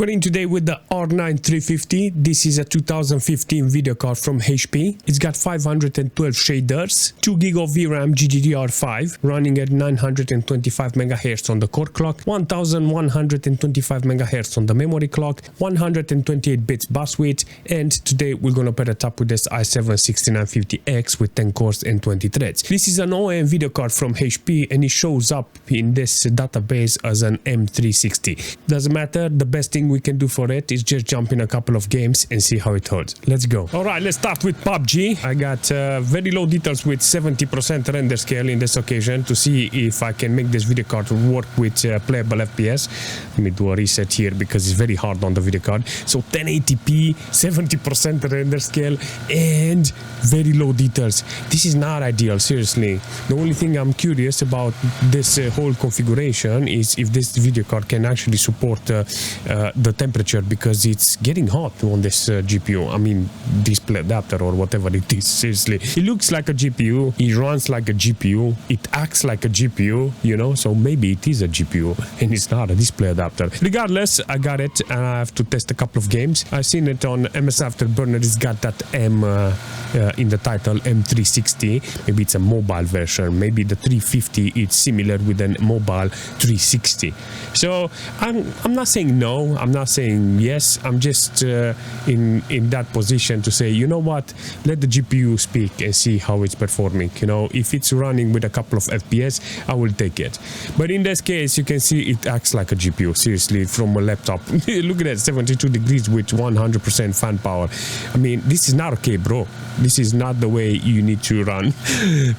We're in today with the R9 350. This is a 2015 video card from HP. It's got 512 shaders, 2 GB of VRAM GDDR5 running at 925 MHz on the core clock, 1125 MHz on the memory clock, 128 bits bus width, and today we're gonna pair it up with this i7-6950X with 10 cores and 20 threads. This is an OEM video card from HP and it shows up in this database as an M360. Doesn't matter, the best thing we can do for it is just jump in a couple of games and see how it holds. Let's go. All right, let's start with PUBG. I got very low details with 70% render scale in this occasion to see if I can make this video card work with playable FPS. Let me do a reset here because it's very hard on the video card. So 1080p, 70% render scale and very low details. This is not ideal, seriously. The only thing I'm curious about this whole configuration is if this video card can actually support the temperature, because it's getting hot on this GPU. I mean, display adapter or whatever it is. Seriously, it looks like a GPU, it runs like a GPU, it acts like a GPU, you know, so maybe it is a GPU and it's not a display adapter. Regardless, I got it and I have to test a couple of games. I've seen it on MS Afterburner. It's got that M in the title, M360. Maybe it's a mobile version. Maybe the 350 is similar with a mobile 360. So I'm not saying no, I'm not saying yes, I'm just in that position to say, you know what, let the GPU speak and see how it's performing. You know, if it's running with a couple of FPS, I will take it. But in this case, you can see it acts like a GPU, seriously, from a laptop. Look at that, 72 degrees with 100% fan power. I mean, this is not okay, bro. This is not the way you need to run.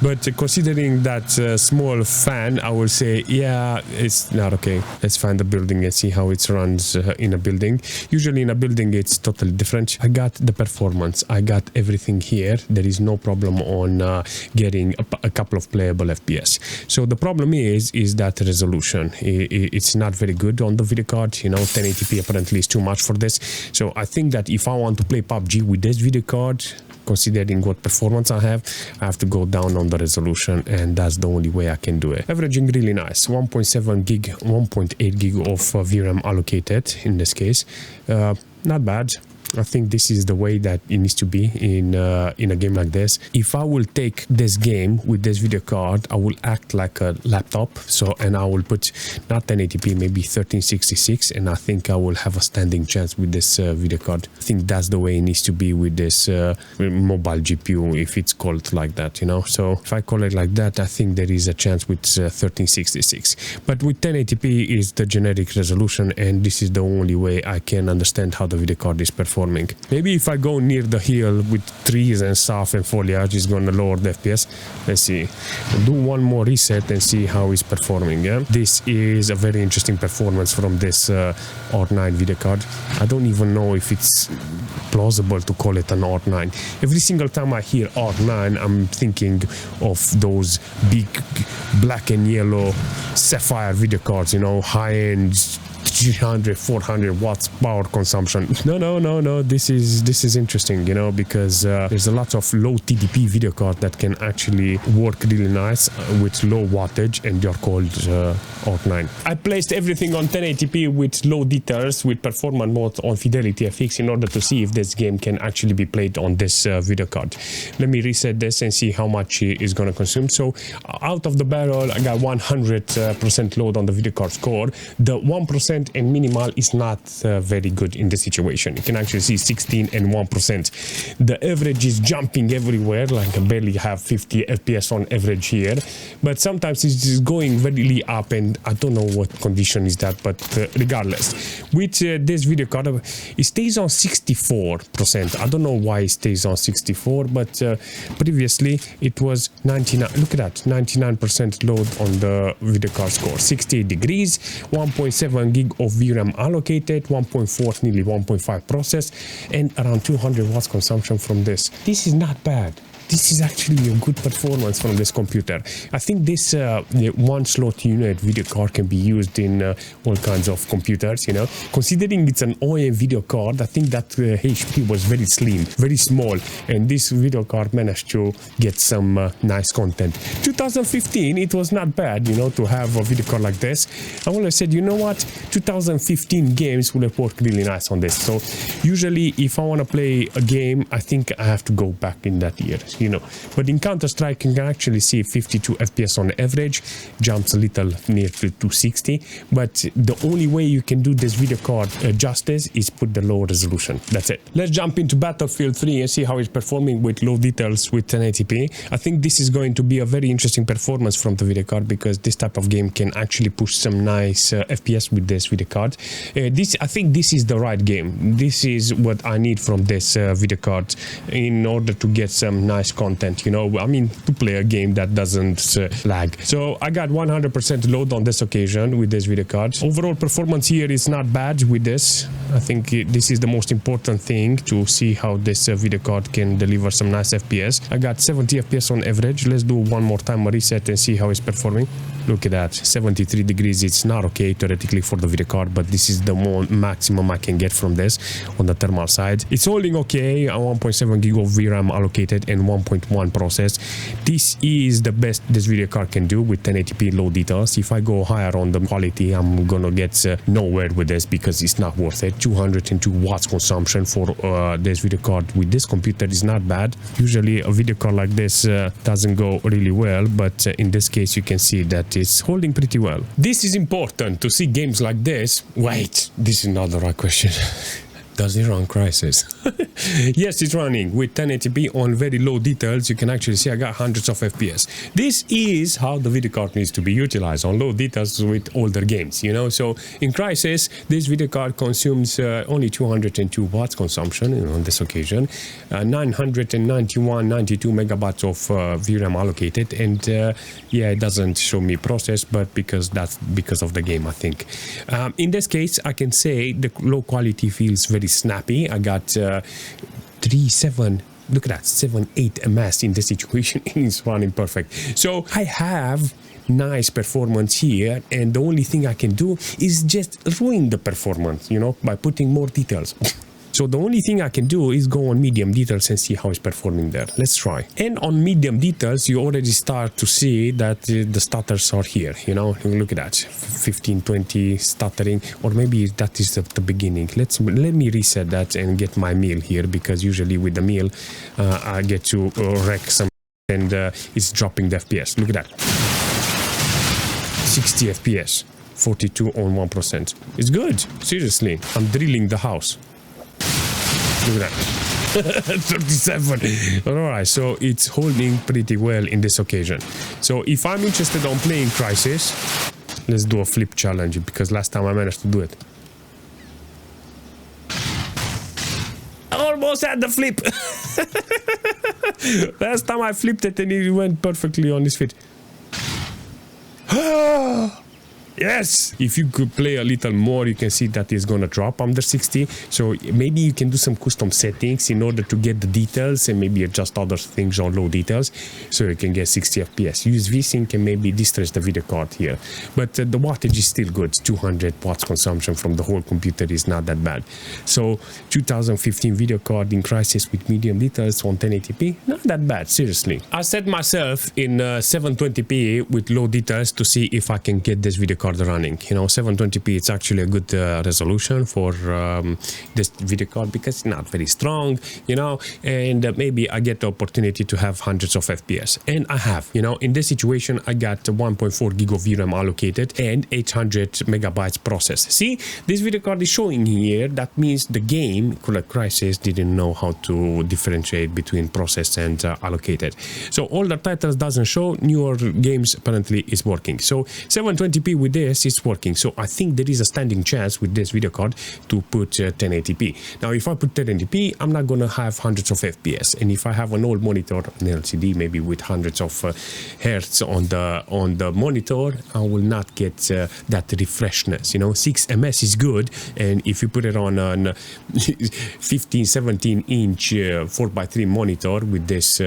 But considering that small fan, I will say, yeah, it's not okay. Let's find the building and see how it runs in a building. Usually in a building, it's totally different. I got the performance. I got everything here. There is no problem on getting a couple of playable FPS. So the problem is that resolution. It's not very good on the video card. You know, 1080p apparently is too much for this. So I think that if I want to play PUBG with this video card, considering what performance I have to go down on the resolution, and that's the only way I can do it. Averaging really nice, 1.7 gig, 1.8 gig of VRAM allocated in this case. Not bad. I think this is the way that it needs to be in a game like this. If I will take this game with this video card, I will act like a laptop. So, and I will put not 1080p, maybe 1366, and I think I will have a standing chance with this video card. I think that's the way it needs to be with this mobile GPU, if it's called like that, you know. So if I call it like that, I think there is a chance with 1366. But with 1080p is the generic resolution, and this is the only way I can understand how the video card is performing. Maybe if I go near the hill with trees and stuff and foliage, it's gonna lower the FPS. Let's see. I'll do one more reset and see how it's performing. Yeah, this is a very interesting performance from this R9 video card. I don't even know if it's plausible to call it an R9. Every single time I hear R9, I'm thinking of those big black and yellow Sapphire video cards, you know, high-end 300, 400 watts power consumption. No, this is interesting, you know, because there's a lot of low TDP video card that can actually work really nice with low wattage, and they're called R9. I placed everything on 1080p with low details with performance mode on Fidelity FX in order to see if this game can actually be played on this video card. Let me reset this and see how much it is going to consume. So out of the barrel, I got 100% load on the video card score. The 1% and minimal is not very good in this situation. You can actually see 16 and 1%. The average is jumping everywhere, like I barely have 50 FPS on average here, but sometimes it's just going really up, and I don't know what condition is that, but regardless, with this video card, it stays on 64%. I don't know why it stays on 64, but previously it was 99. Look at that, 99% load on the video card score, 68 degrees, 1.7 gig of VRAM allocated, 1.4, nearly 1.5 process, and around 200 watts consumption from this. This is not bad. this is actually a good performance from this computer. I think this one slot unit video card can be used in all kinds of computers, you know. Considering it's an OEM video card, I think that HP was very slim, very small, and this video card managed to get some nice content. 2015, it was not bad, you know, to have a video card like this. I always said, you know what, 2015 games will have worked really nice on this. So usually if I want to play a game, I think I have to go back in that year, you know. But in Counter-Strike, you can actually see 52 FPS on average, jumps a little near to 260. But the only way you can do this video card justice is put the low resolution. That's it. Let's jump into Battlefield 3 and see how it's performing with low details with 1080p. I think this is going to be a very interesting performance from the video card, because this type of game can actually push some nice FPS with this video card. I think this is the right game. This is what I need from this video card in order to get some nice content, you know. I mean, to play a game that doesn't lag. So I got 100% load on this occasion with this video card. Overall performance here is not bad with this. I think this is the most important thing, to see how this video card can deliver some nice FPS. I got 70 FPS on average. Let's do one more time a reset and see how it's performing. Look at that, 73 degrees. It's not okay theoretically for the video card, but this is the maximum I can get from this on the thermal side. It's holding okay. 1.7 gig of VRAM allocated and 1.1 process. This is the best this video card can do with 1080p low details. If I go higher on the quality, I'm gonna get nowhere with this, because it's not worth it. 202 watts consumption for this video card with this computer is not bad. Usually a video card like this doesn't go really well, but in this case you can see that it's holding pretty well. This is important to see games like this. Wait, this is not the right question. Does it run Crysis? Yes, it's running with 1080p on very low details. You can actually see I got hundreds of FPS. This is how the video card needs to be utilized, on low details with older games, you know. So in Crysis, this video card consumes only 202 watts consumption, you know, on this occasion. 92 megabytes of VRAM allocated, and yeah, it doesn't show me process, but that's because of the game, I think. In this case, I can say the low quality feels very snappy. I got 3.7, look at that, 7.8 ms in this situation. It's running perfect. So I have nice performance here, and the only thing I can do is just ruin the performance, you know, by putting more details. So the only thing I can do is go on medium details and see how it's performing there. Let's try. And on medium details, you already start to see that the stutters are here, you know. Look at that, 15, 20 stuttering, or maybe that is at the beginning. Let me reset that and get my meal here, because usually with the meal, I get to wreck some, and it's dropping the FPS. Look at that, 60 FPS, 42 on 1%. It's good, seriously. I'm drilling the house. Look at that. 37. Alright, so it's holding pretty well in this occasion. So if I'm interested on playing Crysis, let's do a flip challenge, because last time I managed to do it. I almost had the flip. Last time I flipped it and it went perfectly on his feet. Yes! If you could play a little more, you can see that it's gonna drop under 60. So maybe you can do some custom settings in order to get the details, and maybe adjust other things on low details, so you can get 60 FPS. Use VSync and maybe distress the video card here. But the wattage is still good. 200 watts consumption from the whole computer is not that bad. So 2015 video card in Crysis with medium details on 1080p, not that bad, seriously. I set myself in 720p with low details to see if I can get this video card running. You know, 720p, it's actually a good resolution for this video card, because it's not very strong, you know, and maybe I get the opportunity to have hundreds of FPS, and I have, you know. In this situation, I got 1.4 gig of VRAM allocated and 800 megabytes process. See, this video card is showing here. That means the game, like Crysis, didn't know how to differentiate between process and allocated. So older titles doesn't show, newer games apparently is working. So 720p with with this, it's working. So I think there is a standing chance with this video card to put 1080p. Now, if I put 1080p, I'm not gonna have hundreds of FPS, and if I have an old monitor, an LCD, maybe with hundreds of hertz on the monitor, I will not get that refreshness. You know, 6 ms is good, and if you put it on an 15-17 inch 4x3 monitor with this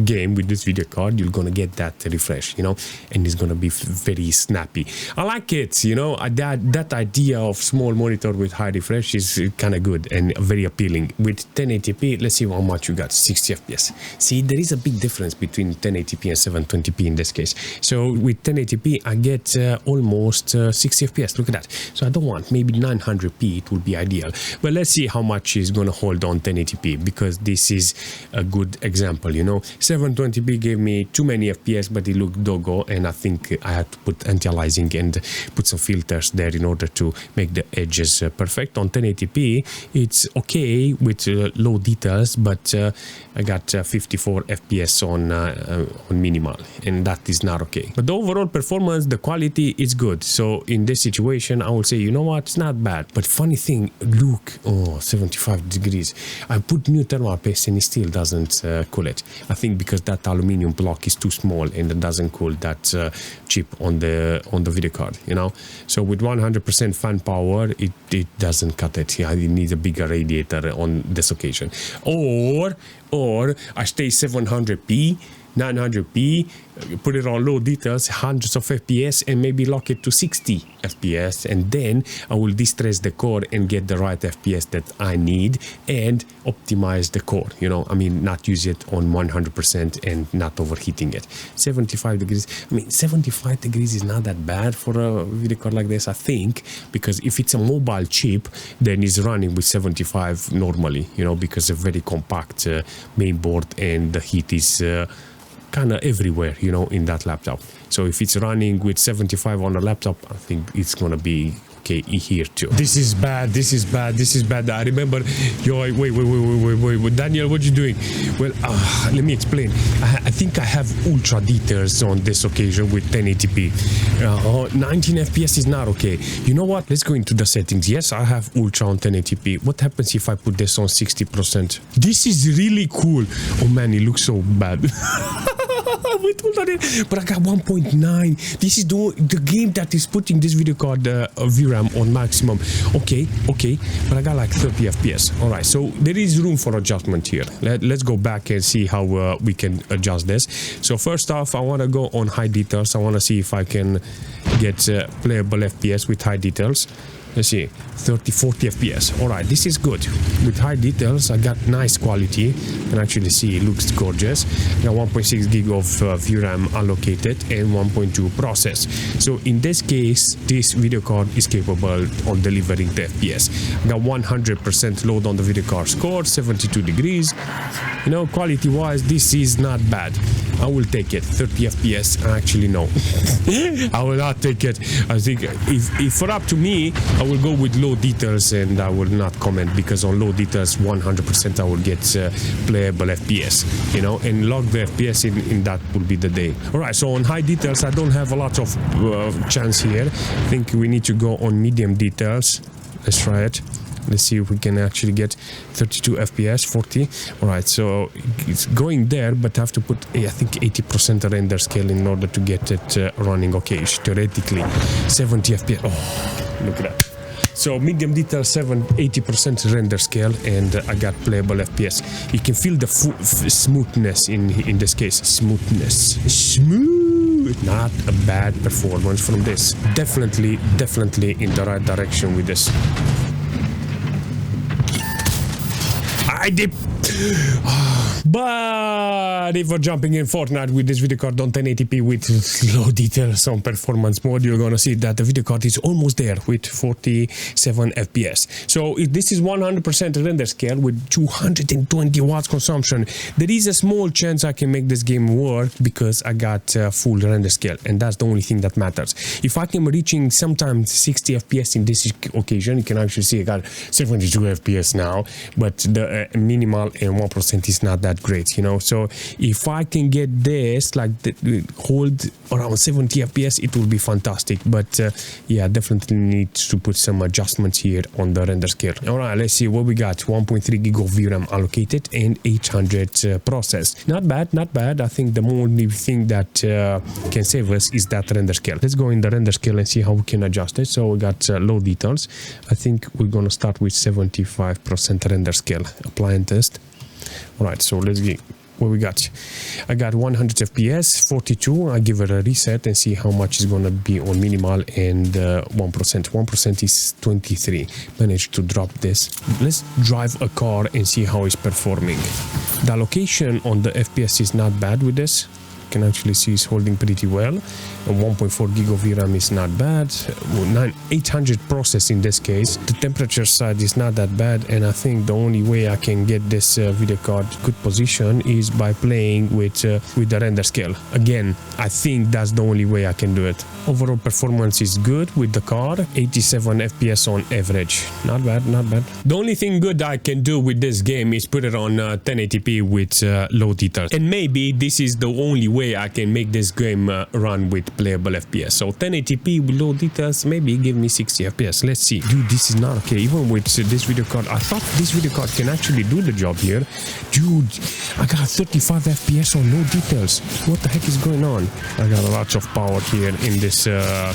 game, with this video card, you're gonna get that refresh, you know, and it's gonna be very snappy. I like it, you know, that idea of small monitor with high refresh is kind of good and very appealing. With 1080p, let's see how much you got. 60 fps. See, there is a big difference between 1080p and 720p in this case. So with 1080p, I get almost 60 fps. Look at that. So I don't want, maybe 900p, it would be ideal. But let's see how much is gonna hold on 1080p, because this is a good example, you know. 720p gave me too many fps, but it looked doggo, and I think I had to put anti-aliasing and put some filters there in order to make the edges perfect. On 1080p, it's okay with low details, but I got 54 fps on minimal, and that is not okay. But the overall performance, the quality is good. So in this situation, I will say, you know what, it's not bad. But funny thing, look, oh, 75 degrees. I put new thermal paste and it still doesn't cool it. I think because that aluminium block is too small and it doesn't cool that chip on the video card, you know. So with 100% fan power, it doesn't cut it. Yeah, it needs a bigger radiator on this occasion. Or I stay 700p, 900p, put it on low details, hundreds of fps, and maybe lock it to 60 fps, and then I will distress the core and get the right fps that I need and optimize the core, you know. I mean, not use it on 100% and not overheating it. 75 degrees, I mean, 75 degrees is not that bad for a video card like this, I think, because if it's a mobile chip, then it's running with 75 normally, you know, because it's a very compact main board and the heat is kind of everywhere, you know, in that laptop. So if it's running with 75 on a laptop, I think it's gonna be okay here too. This is bad, this is bad, this is bad. I remember, yo, wait, Daniel, what you doing? Well, let me explain. I think I have ultra details on this occasion with 1080p. 19 fps is not okay. You know what? Let's go into the settings. Yes, I have ultra on 1080p. What happens if I put this on 60%? This is really cool. Oh man, it looks so bad. But I got 1.9. This is the game that is putting this video card VRAM on maximum. Okay, but I got like 30 fps. All right, so there is room for adjustment here. Let's go back and see how we can adjust this. So first off, I want to go on high details. I want to see if I can get playable fps with high details. Let's see, 30-40 fps. All right, this is good. With high details, I got nice quality. You can actually see it looks gorgeous. I got 1.6 gig of VRAM allocated and 1.2 process. So in this case, this video card is capable of delivering the fps. I got 100% load on the video card score, 72 degrees. You know, quality-wise, this is not bad. I will take it. 30 fps. Actually, no. I will not take it. I think if for up to me, I will go with low details and I will not comment, because on low details 100% I will get playable FPS, you know, and log the FPS in that will be the day. All right, so on high details I don't have a lot of chance here. I think we need to go on medium details. Let's try it. Let's see if we can actually get 32 FPS, 40. All right, so it's going there, but I have to put, I think, 80% render scale in order to get it running. Okay, theoretically, 70 FPS. Oh, look at that. So medium detail 80% render scale, and I got playable FPS. You can feel the smoothness in this case. Smooth. Not a bad performance from this. Definitely in the right direction with this. I did. But if we're jumping in Fortnite with this video card on 1080p with low details on performance mode, you're gonna see that the video card is almost there with 47 fps. So if this is 100% render scale with 220 watts consumption, there is a small chance I can make this game work because I got full render scale, and that's the only thing that matters. If I can reaching sometimes 60 fps in this occasion, you can actually see I got 72 fps now, but the minimal and 1% is not that that great, you know. So if I can get this like hold around 70 FPS, it will be fantastic. But yeah, definitely need to put some adjustments here on the render scale. All right, let's see what we got. 1.3 gig of VRAM allocated and 800 process. Not bad, not bad. I think the only thing that can save us is that render scale. Let's go in the render scale and see how we can adjust it. So we got low details. I think we're gonna start with 75% render scale. Apply and test. All right, so let's get what we got. I got 100 FPS, 42. I give it a reset and see how much is gonna be on minimal, and 1%. 1% is 23. Managed to drop this. Let's drive a car and see how it's performing. The allocation on the FPS is not bad with this. Can actually see it's holding pretty well. 1.4 gig of VRAM is not bad. 800 process in this case. The temperature side is not that bad, and I think the only way I can get this video card good position is by playing with the render scale. Again, I think that's the only way I can do it. Overall performance is good with the card. 87 FPS on average. Not bad, not bad. The only thing good I can do with this game is put it on 1080p with low details, and maybe this is the only way I can make this game run with playable FPS. So 1080p with low details, maybe give me 60 FPS. Let's see. Dude, this is not okay. Even with this video card, I thought this video card can actually do the job here. Dude, I got 35 FPS on low details. What the heck is going on? I got lots of power here in this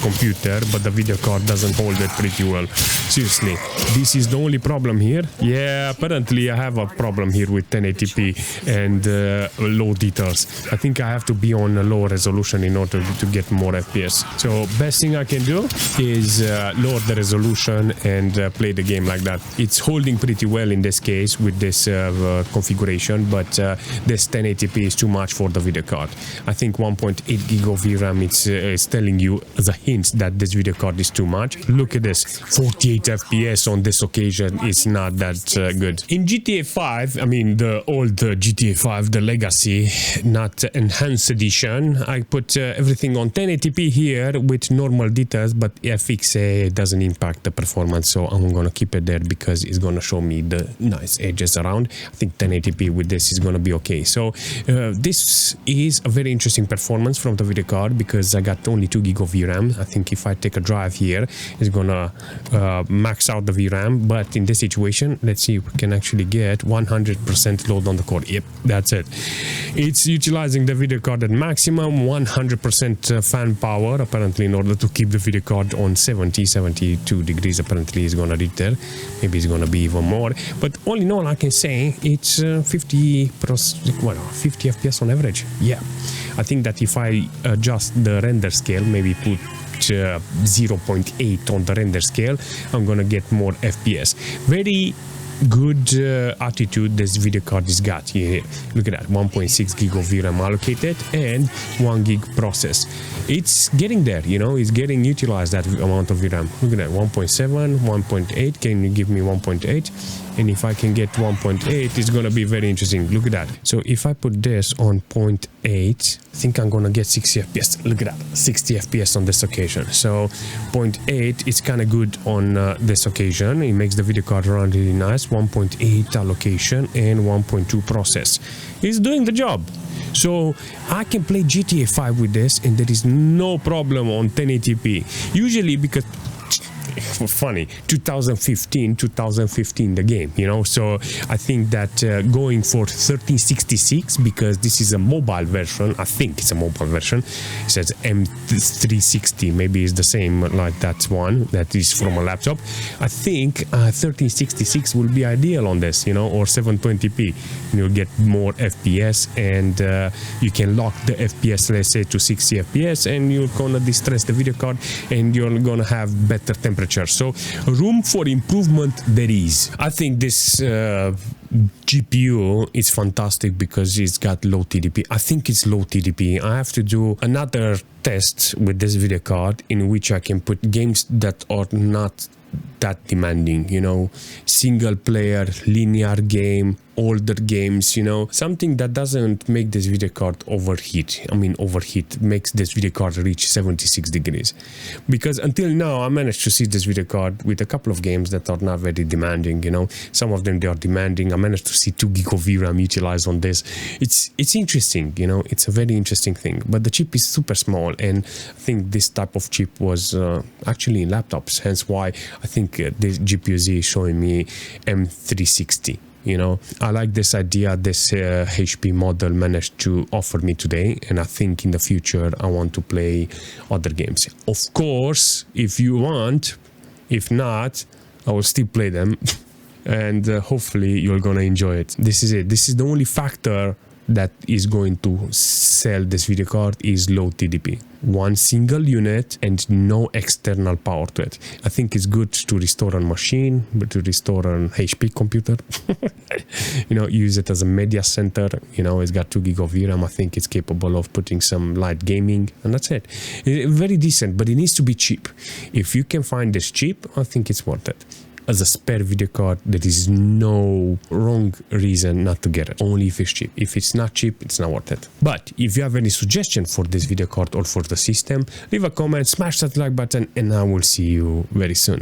computer, but the video card doesn't hold it pretty well. Seriously, this is the only problem here. Yeah, apparently I have a problem here with 1080p and low details. I think I have to be on a low resolution in order to get more FPS. So best thing I can do is lower the resolution and play the game like that. It's holding pretty well in this case with this configuration, but this 1080p is too much for the video card. I think 1.8 gig of VRAM it's telling you as a hint that this video card is too much. Look at this, 48 FPS on this occasion is not that good. In GTA 5, I mean the old GTA 5, the legacy, not enhanced edition, I put everything on 1080p here with normal details, but FX doesn't impact the performance, so I'm gonna keep it there because it's gonna show me the nice edges around. I think 1080p with this is gonna be okay. So this is a very interesting performance from the video card because I got only 2 gig of VRAM. I think if I take a drive here, it's gonna max out the VRAM, but in this situation, let's see if we can actually get 100% load on the core. Yep, that's it. It's utilizing the video card at maximum, 100% fan power apparently, in order to keep the video card on 72 degrees. Apparently is gonna reach there, maybe it's gonna be even more, but all in all I can say it's 50 FPS on average. Yeah, I think that if I adjust the render scale, maybe put 0.8 on the render scale, I'm gonna get more FPS. Very good attitude this video card is got here. Look at that, 1.6 gig of VRAM allocated and 1 gig process. It's getting there, you know, it's getting utilized, that amount of VRAM. Look at that, 1.7, 1.8. Can you give me 1.8? And if I can get 1.8, it's gonna be very interesting. Look at that. So if I put this on 0.8, I think I'm gonna get 60 FPS. Look at that, 60 FPS on this occasion. So 0.8 is kind of good on this occasion. It makes the video card run really nice. 1.8 allocation and 1.2 process. It's doing the job. So I can play GTA 5 with this and there is no problem on 1080p. Usually, because funny, 2015 the game, you know, so I think that going for 1366, because this is a mobile version, I think it's a mobile version, it says M360, maybe it's the same like that one that is from a laptop. I think 1366 will be ideal on this, you know, or 720p. You'll get more FPS and you can lock the FPS, let's say, to 60 FPS, and you're gonna distress the video card and you're gonna have better temperature. So room for improvement there is. I think this GPU is fantastic because it's got low TDP. I think it's low TDP. I have to do another test with this video card in which I can put games that are not that demanding, you know, single player, linear game, older games, you know, something that doesn't make this video card overheat. I mean, overheat makes this video card reach 76 degrees. Because until now, I managed to see this video card with a couple of games that are not very demanding, you know. Some of them, they are demanding. I managed to see 2 GB of VRAM utilized on this. It's interesting, you know, it's a very interesting thing. But the chip is super small, and I think this type of chip was actually in laptops. Hence why I think this GPU-Z is showing me M360. You know, I like this idea this HP model managed to offer me today, and I think in the future I want to play other games. Of course, if you want, if not, I will still play them, and hopefully you're gonna enjoy it. This is it. This is the only factor that is going to sell this video card is low TDP. One single unit and no external power to it. I think it's good to restore a machine, but to restore an HP computer. You know, use it as a media center. You know, it's got 2 GB of VRAM. I think it's capable of putting some light gaming, and that's it. Very decent, but it needs to be cheap. If you can find this cheap, I think it's worth it. As a spare video card, there is no wrong reason not to get it, only if it's cheap. If it's not cheap, it's not worth it. But if you have any suggestion for this video card or for the system, leave a comment, smash that like button, and I will see you very soon.